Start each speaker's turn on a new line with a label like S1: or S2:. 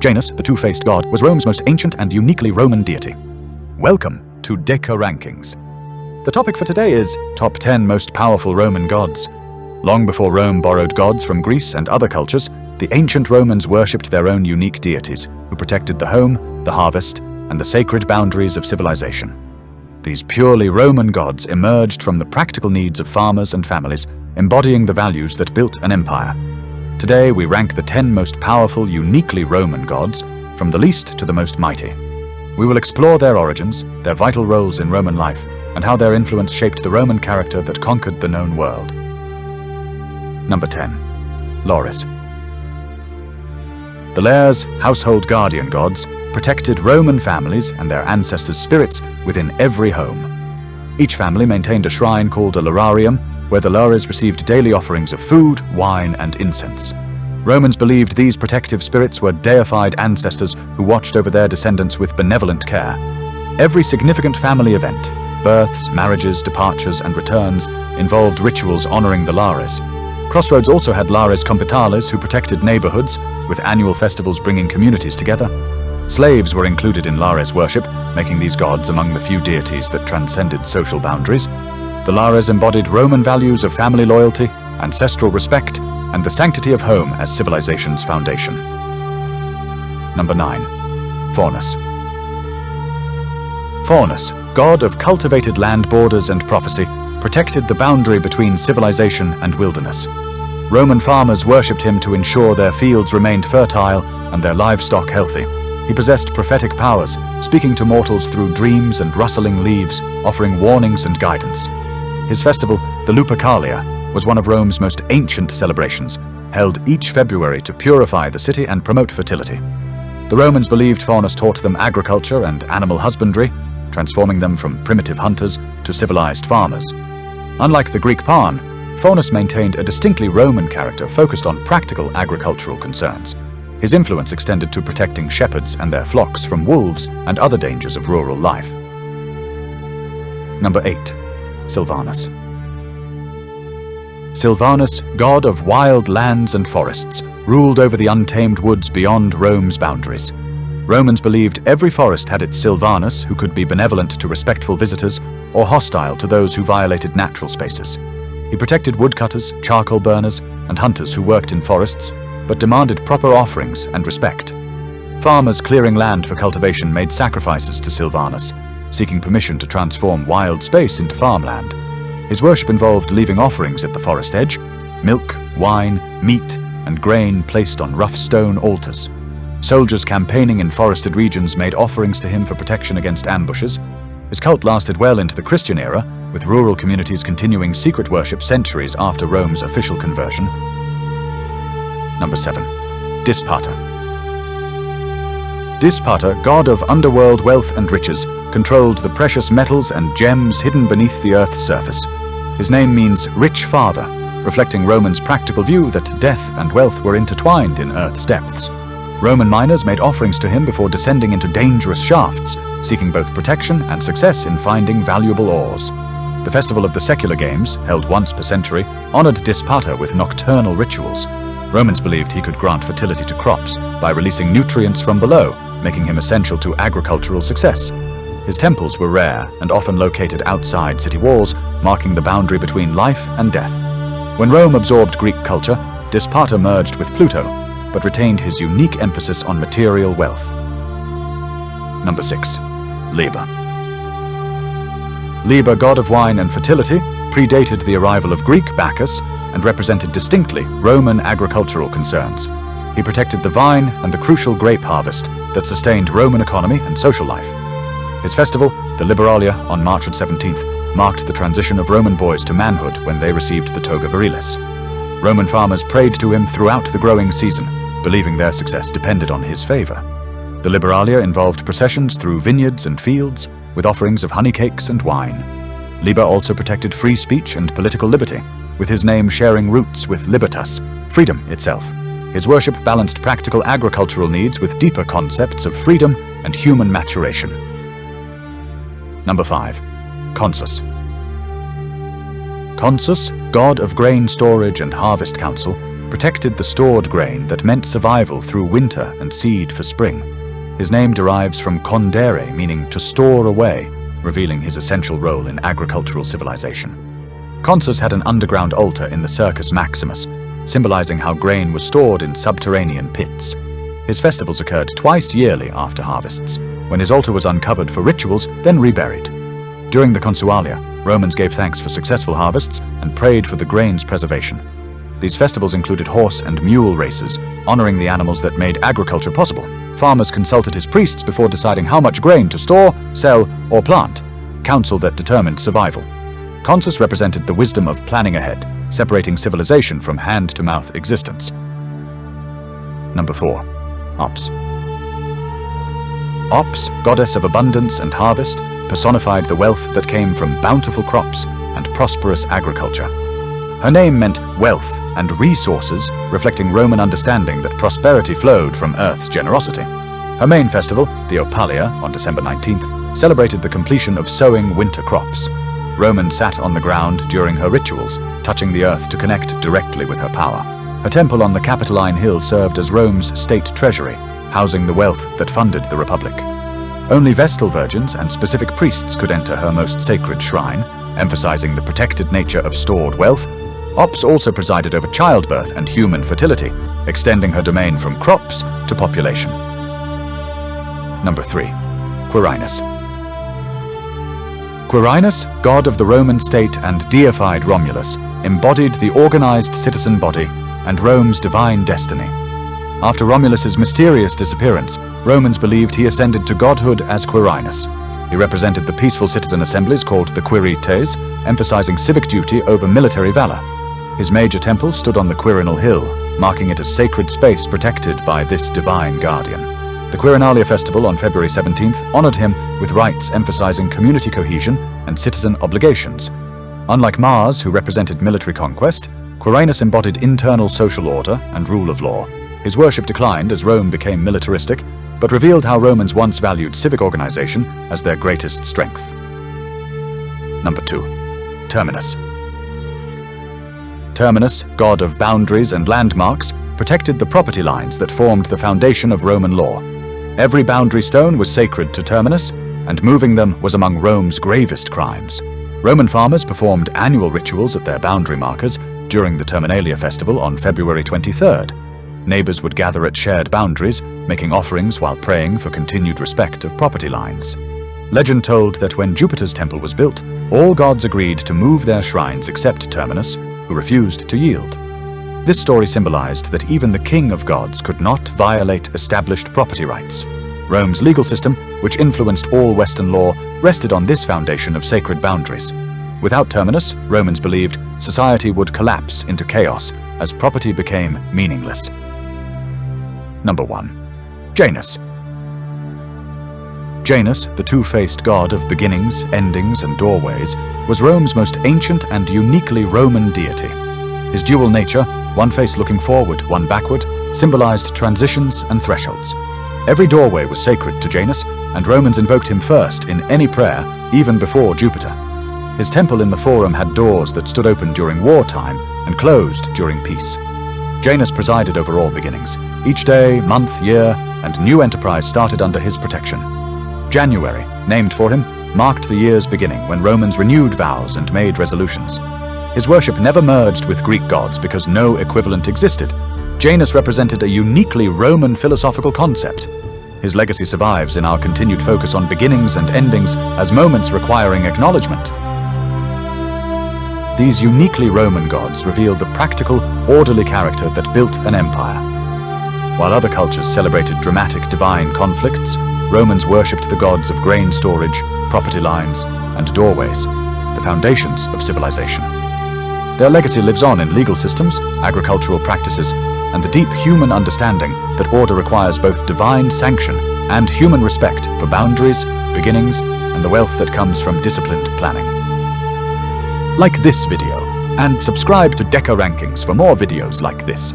S1: Janus, the two-faced god, was Rome's most ancient and uniquely Roman deity. Welcome to Deca Rankings. The topic for today is Top 10 Most Powerful Roman Gods. Long before Rome borrowed gods from Greece and other cultures, the ancient Romans worshipped their own unique deities, who protected the home, the harvest, and the sacred boundaries of civilization. These purely Roman gods emerged from the practical needs of farmers and families, embodying the values that built an empire. Today we rank the 10 most powerful, uniquely Roman gods, from the least to the most mighty. We will explore their origins, their vital roles in Roman life, and how their influence shaped the Roman character that conquered the known world. Number 10. Loris. The Lares, household guardian gods, protected Roman families and their ancestors' spirits within every home. Each family maintained a shrine called a lararium, where the Lares received daily offerings of food, wine, and incense. Romans believed these protective spirits were deified ancestors who watched over their descendants with benevolent care. Every significant family event, births, marriages, departures, and returns, involved rituals honoring the Lares. Crossroads also had Lares compitales who protected neighborhoods, with annual festivals bringing communities together. Slaves were included in Lares worship, making these gods among the few deities that transcended social boundaries. The Lares embodied Roman values of family loyalty, ancestral respect, and the sanctity of home as civilization's foundation. Number 9. Faunus. Faunus, god of cultivated land borders and prophecy, protected the boundary between civilization and wilderness. Roman farmers worshipped him to ensure their fields remained fertile and their livestock healthy. He possessed prophetic powers, speaking to mortals through dreams and rustling leaves, offering warnings and guidance. His festival, the Lupercalia, was one of Rome's most ancient celebrations, held each February to purify the city and promote fertility. The Romans believed Faunus taught them agriculture and animal husbandry, transforming them from primitive hunters to civilized farmers. Unlike the Greek Pan, Faunus maintained a distinctly Roman character focused on practical agricultural concerns. His influence extended to protecting shepherds and their flocks from wolves and other dangers of rural life. Number 8. Silvanus. Silvanus, god of wild lands and forests, ruled over the untamed woods beyond Rome's boundaries. Romans believed every forest had its Silvanus, who could be benevolent to respectful visitors or hostile to those who violated natural spaces. He protected woodcutters, charcoal burners, and hunters who worked in forests, but demanded proper offerings and respect. Farmers clearing land for cultivation made sacrifices to Silvanus, seeking permission to transform wild space into farmland. His worship involved leaving offerings at the forest edge, milk, wine, meat, and grain placed on rough stone altars. Soldiers campaigning in forested regions made offerings to him for protection against ambushes. His cult lasted well into the Christian era, with rural communities continuing secret worship centuries after Rome's official conversion. Number 7. Dispater. Dispater, god of underworld wealth and riches, controlled the precious metals and gems hidden beneath the earth's surface. His name means rich father, reflecting Romans' practical view that death and wealth were intertwined in earth's depths. Roman miners made offerings to him before descending into dangerous shafts, seeking both protection and success in finding valuable ores. The festival of the secular games, held once per century, honored Dispater with nocturnal rituals. Romans believed he could grant fertility to crops by releasing nutrients from below, making him essential to agricultural success. His temples were rare and often located outside city walls, marking the boundary between life and death. When Rome absorbed Greek culture, Dispater merged with Pluto, but retained his unique emphasis on material wealth. Number 6. Liber. Liber, god of wine and fertility, predated the arrival of Greek Bacchus and represented distinctly Roman agricultural concerns. He protected the vine and the crucial grape harvest that sustained Roman economy and social life. His festival, the Liberalia, on March 17th, marked the transition of Roman boys to manhood when they received the toga virilis. Roman farmers prayed to him throughout the growing season, believing their success depended on his favor. The Liberalia involved processions through vineyards and fields, with offerings of honey cakes and wine. Liber also protected free speech and political liberty, with his name sharing roots with libertas, freedom itself. His worship balanced practical agricultural needs with deeper concepts of freedom and human maturation. Number 5. Consus. Consus, god of grain storage and harvest council, protected the stored grain that meant survival through winter and seed for spring. His name derives from condere, meaning to store away, revealing his essential role in agricultural civilization. Consus had an underground altar in the Circus Maximus, symbolizing how grain was stored in subterranean pits. His festivals occurred twice yearly after harvests, when his altar was uncovered for rituals, then reburied. During the Consualia, Romans gave thanks for successful harvests and prayed for the grain's preservation. These festivals included horse and mule races, honoring the animals that made agriculture possible. Farmers consulted his priests before deciding how much grain to store, sell, or plant, counsel that determined survival. Consus represented the wisdom of planning ahead, separating civilization from hand-to-mouth existence. Number 4. Ops. Ops, goddess of abundance and harvest, personified the wealth that came from bountiful crops and prosperous agriculture. Her name meant wealth and resources, reflecting Roman understanding that prosperity flowed from Earth's generosity. Her main festival, the Opalia, on December 19th, celebrated the completion of sowing winter crops. Romans sat on the ground during her rituals, touching the earth to connect directly with her power. Her temple on the Capitoline Hill served as Rome's state treasury, housing the wealth that funded the Republic. Only Vestal virgins and specific priests could enter her most sacred shrine, emphasizing the protected nature of stored wealth. Ops also presided over childbirth and human fertility, extending her domain from crops to population. Number 3. Quirinus. Quirinus, god of the Roman state and deified Romulus, embodied the organized citizen body and Rome's divine destiny. After Romulus's mysterious disappearance, Romans believed he ascended to godhood as Quirinus. He represented the peaceful citizen assemblies called the Quirites, emphasizing civic duty over military valor. His major temple stood on the Quirinal Hill, marking it as sacred space protected by this divine guardian. The Quirinalia festival on February 17th honored him with rites emphasizing community cohesion and citizen obligations. Unlike Mars, who represented military conquest, Quirinus embodied internal social order and rule of law. His worship declined as Rome became militaristic, but revealed how Romans once valued civic organization as their greatest strength. Number 2. Terminus. Terminus, god of boundaries and landmarks, protected the property lines that formed the foundation of Roman law. Every boundary stone was sacred to Terminus, and moving them was among Rome's gravest crimes. Roman farmers performed annual rituals at their boundary markers during the Terminalia festival on February 23rd. Neighbors would gather at shared boundaries, making offerings while praying for continued respect of property lines. Legend told that when Jupiter's temple was built, all gods agreed to move their shrines except Terminus, who refused to yield. This story symbolized that even the king of gods could not violate established property rights. Rome's legal system, which influenced all Western law, rested on this foundation of sacred boundaries. Without Terminus, Romans believed, society would collapse into chaos as property became meaningless. Number 1. Janus. Janus, the two-faced god of beginnings, endings, and doorways, was Rome's most ancient and uniquely Roman deity. His dual nature, one face looking forward, one backward, symbolized transitions and thresholds. Every doorway was sacred to Janus, and Romans invoked him first in any prayer, even before Jupiter. His temple in the Forum had doors that stood open during wartime and closed during peace. Janus presided over all beginnings. Each day, month, year, and new enterprise started under his protection. January, named for him, marked the year's beginning when Romans renewed vows and made resolutions. His worship never merged with Greek gods because no equivalent existed. Janus represented a uniquely Roman philosophical concept. His legacy survives in our continued focus on beginnings and endings as moments requiring acknowledgement. These uniquely Roman gods revealed the practical, orderly character that built an empire. While other cultures celebrated dramatic divine conflicts, Romans worshipped the gods of grain storage, property lines, and doorways, the foundations of civilization. Their legacy lives on in legal systems, agricultural practices, and the deep human understanding that order requires both divine sanction and human respect for boundaries, beginnings, and the wealth that comes from disciplined planning. Like this video, and subscribe to Deca Rankings for more videos like this.